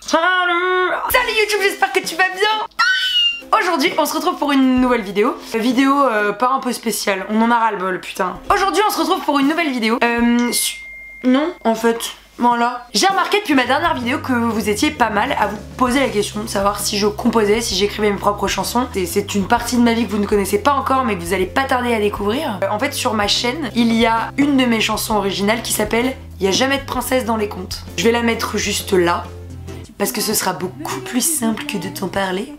Salut YouTube, j'espère que tu vas bien. Aujourd'hui on se retrouve pour une nouvelle vidéo. Pas un peu spéciale, on en a ras le bol putain. Aujourd'hui on se retrouve pour une nouvelle vidéo. Non en fait. Voilà. J'ai remarqué depuis ma dernière vidéo que vous étiez pas mal à vous poser la question de savoir si je composais, si j'écrivais mes propres chansons. C'est une partie de ma vie que vous ne connaissez pas encore mais que vous allez pas tarder à découvrir. En fait sur ma chaîne, il y a une de mes chansons originales qui s'appelle « Y a jamais de princesse dans les contes ». Je vais la mettre juste là parce que ce sera beaucoup plus simple que de t'en parler.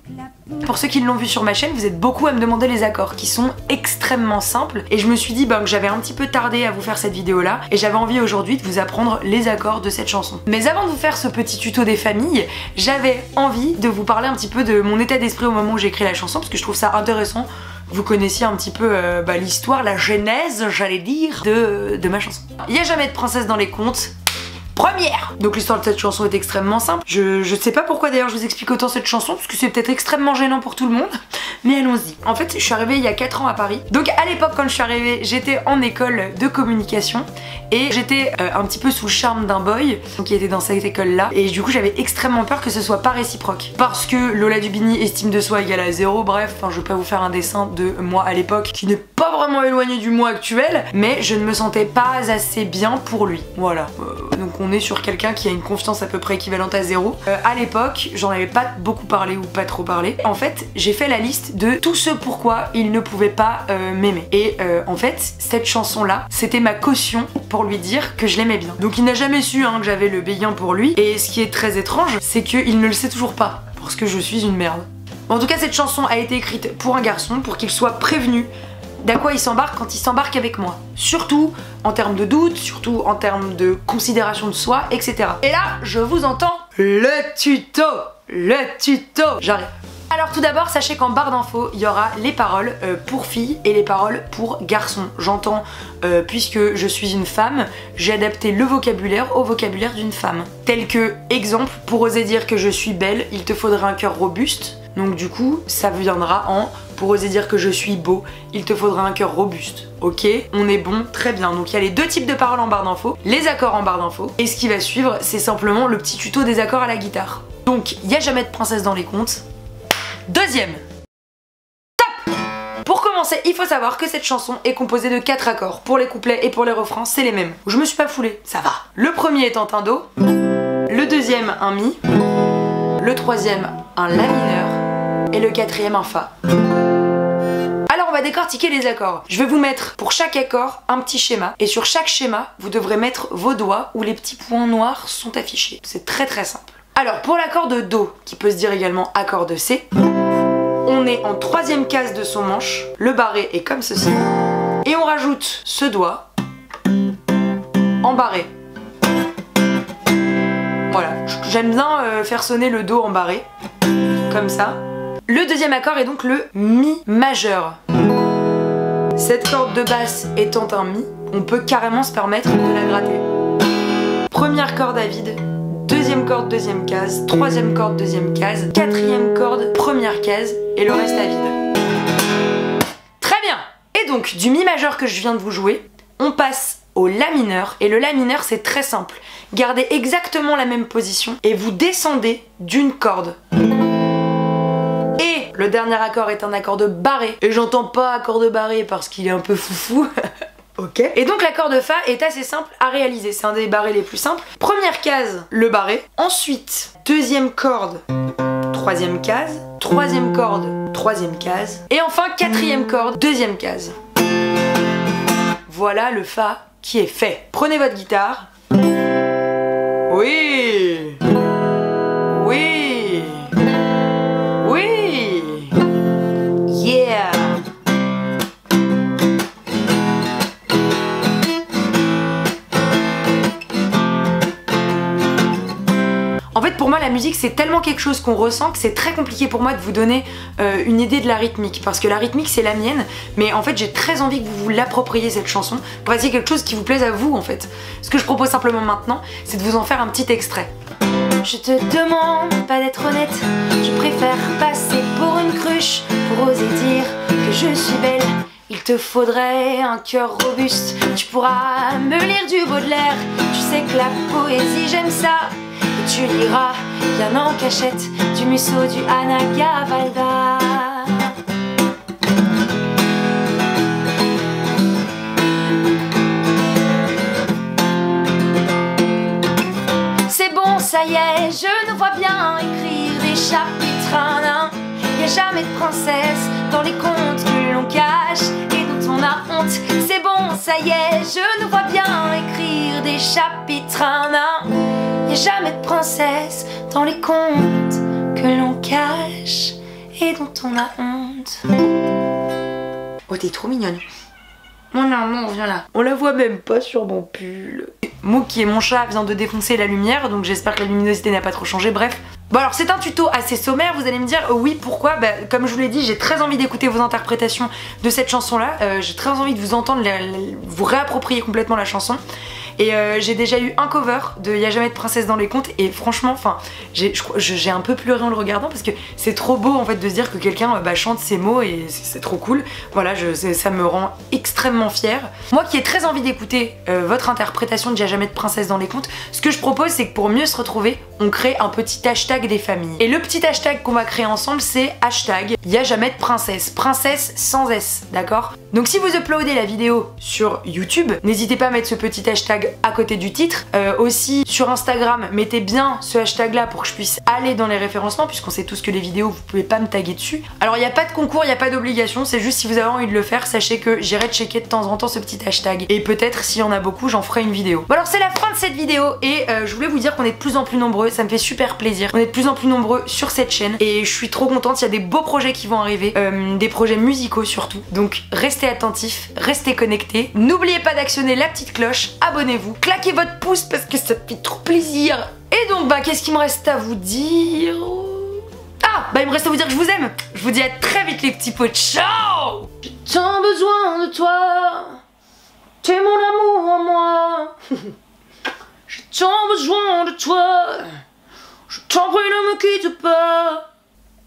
Pour ceux qui l'ont vu sur ma chaîne, vous êtes beaucoup à me demander les accords qui sont extrêmement simples et je me suis dit que j'avais un petit peu tardé à vous faire cette vidéo là et j'avais envie aujourd'hui de vous apprendre les accords de cette chanson. Mais avant de vous faire ce petit tuto des familles, j'avais envie de vous parler un petit peu de mon état d'esprit au moment où j'ai écrit la chanson parce que je trouve ça intéressant. Vous connaissiez un petit peu l'histoire, la genèse, j'allais dire, de ma chanson. Il y a jamais de princesse dans les contes. Première. Donc l'histoire de cette chanson est extrêmement simple. Je sais pas pourquoi d'ailleurs je vous explique autant cette chanson, parce que c'est peut-être extrêmement gênant pour tout le monde, mais allons-y. En fait, je suis arrivée il y a 4 ans à Paris. Donc à l'époque quand je suis arrivée, j'étais en école de communication et j'étais un petit peu sous le charme d'un boy qui était dans cette école là. Et du coup j'avais extrêmement peur que ce soit pas réciproque. Parce que Lola Dubini, estime de soi égale à 0, bref, je vais pas vous faire un dessin de moi à l'époque qui n'est pas vraiment éloigné du moi actuel, mais je ne me sentais pas assez bien pour lui. Voilà. Donc on est sur quelqu'un qui a une confiance à peu près équivalente à 0. À l'époque, j'en avais pas beaucoup parlé ou pas trop parlé. En fait, j'ai fait la liste de tout ce pourquoi il ne pouvait pas m'aimer. Et en fait, cette chanson-là, c'était ma caution pour lui dire que je l'aimais bien. Donc il n'a jamais su que j'avais le béguin pour lui. Et ce qui est très étrange, c'est qu'il ne le sait toujours pas. Parce que je suis une merde. En tout cas, cette chanson a été écrite pour un garçon, pour qu'il soit prévenu d'à quoi il s'embarque quand il s'embarque avec moi. Surtout en termes de doute, surtout en termes de considération de soi, etc. Et là, je vous entends le tuto. J'arrive. Alors tout d'abord, sachez qu'en barre d'infos, il y aura les paroles pour filles et les paroles pour garçons. J'entends, puisque je suis une femme, j'ai adapté le vocabulaire au vocabulaire d'une femme. Tel que, exemple, pour oser dire que je suis belle, il te faudrait un cœur robuste. Donc du coup, ça viendra en pour oser dire que je suis beau, il te faudra un cœur robuste. Ok, on est bon, très bien. Donc il y a les deux types de paroles en barre d'infos, les accords en barre d'infos, et ce qui va suivre, c'est simplement le petit tuto des accords à la guitare. Donc, il n'y a jamais de princesse dans les contes. Deuxième. Top. Pour commencer, il faut savoir que cette chanson est composée de 4 accords. Pour les couplets et pour les refrains, c'est les mêmes. Je me suis pas foulée, ça va. Le premier étant un Do, le deuxième un Mi, le troisième un La mineur, et le quatrième un Fa. Alors on va décortiquer les accords. Je vais vous mettre pour chaque accord un petit schéma et sur chaque schéma vous devrez mettre vos doigts où les petits points noirs sont affichés. C'est très très simple. Alors pour l'accord de Do, qui peut se dire également accord de C, on est en troisième case de son manche, le barré est comme ceci, et on rajoute ce doigt en barré. Voilà, j'aime bien faire sonner le Do en barré, comme ça. Le deuxième accord est donc le Mi majeur. Cette corde de basse étant un Mi, on peut carrément se permettre de la gratter. Première corde à vide, deuxième corde, deuxième case, troisième corde, deuxième case, quatrième corde, première case, et le reste à vide. Très bien! Et donc, du Mi majeur que je viens de vous jouer, on passe au La mineur, et le La mineur c'est très simple. Gardez exactement la même position, et vous descendez d'une corde. Et le dernier accord est un accord de barré. Et j'entends pas accord de barré parce qu'il est un peu foufou. Ok. Et donc l'accord de Fa est assez simple à réaliser. C'est un des barrés les plus simples. Première case, le barré. Ensuite, deuxième corde, troisième case. Troisième corde, troisième case. Et enfin, quatrième corde, deuxième case. Voilà le Fa qui est fait. Prenez votre guitare. Oui. Oui. Oui. Yeah. En fait pour moi la musique c'est tellement quelque chose qu'on ressent que c'est très compliqué pour moi de vous donner une idée de la rythmique parce que la rythmique c'est la mienne mais en fait j'ai très envie que vous vous l'appropriez cette chanson pour essayer quelque chose qui vous plaise à vous en fait. Ce que je propose simplement maintenant c'est de vous en faire un petit extrait. Je te demande pas d'être honnête, je préfère passer pour une cruche pour oser dire que je suis belle. Il te faudrait un cœur robuste, tu pourras me lire du Baudelaire. Tu sais que la poésie j'aime ça. tu liras bien en cachette du Musso, du Anagavalda. C'est bon, ça y est, je nous vois bien écrire des chapitres. Y a jamais de princesse dans les contes que l'on cache et dont on a honte. C'est bon, ça y est, je nous vois bien écrire des chapitres. Y a jamais de princesse dans les contes que l'on cache et dont on a honte. Oh, t'es trop mignonne. Mon amour, viens là. On la voit même pas sur mon pull. Mouk, qui est mon chat, vient de défoncer la lumière, donc j'espère que la luminosité n'a pas trop changé, bref. Bon alors c'est un tuto assez sommaire, vous allez me dire oui pourquoi, bah comme je vous l'ai dit, j'ai très envie d'écouter vos interprétations de cette chanson là, j'ai très envie de vous entendre, vous réapproprier complètement la chanson. Et j'ai déjà eu un cover de Y a jamais de princesse dans les contes et franchement, enfin, j'ai un peu pleuré en le regardant parce que c'est trop beau en fait de se dire que quelqu'un chante ces mots et c'est trop cool. Voilà, ça me rend extrêmement fière. Moi qui ai très envie d'écouter votre interprétation de Y a jamais de princesse dans les contes, ce que je propose c'est que pour mieux se retrouver, on crée un petit hashtag des familles. Et le petit hashtag qu'on va créer ensemble c'est hashtag Y a jamais de princesse, princesse sans S, d'accord? Donc si vous uploadez la vidéo sur YouTube, n'hésitez pas à mettre ce petit hashtag à côté du titre. Aussi sur Instagram, mettez bien ce hashtag là pour que je puisse aller dans les référencements puisqu'on sait tous que les vidéos vous pouvez pas me taguer dessus. Alors il n'y a pas de concours, il n'y a pas d'obligation, c'est juste si vous avez envie de le faire, sachez que j'irai checker de temps en temps ce petit hashtag et peut-être s'il y en a beaucoup j'en ferai une vidéo. Bon alors c'est la fin de cette vidéo et je voulais vous dire qu'on est de plus en plus nombreux, ça me fait super plaisir. On est de plus en plus nombreux sur cette chaîne et je suis trop contente, il y a des beaux projets qui vont arriver, des projets musicaux surtout. Donc restez attentifs, restez connectés, n'oubliez pas d'actionner la petite cloche, abonnez-vous, claquez votre pouce parce que ça fait trop plaisir. Et donc bah qu'est-ce qu'il me reste à vous dire? Ah bah il me reste à vous dire que je vous aime. Je vous dis à très vite les petits potes, ciao. J'ai tant besoin de toi, t'es mon amour en moi. J'ai tant besoin de toi, je t'en prie ne me quitte pas.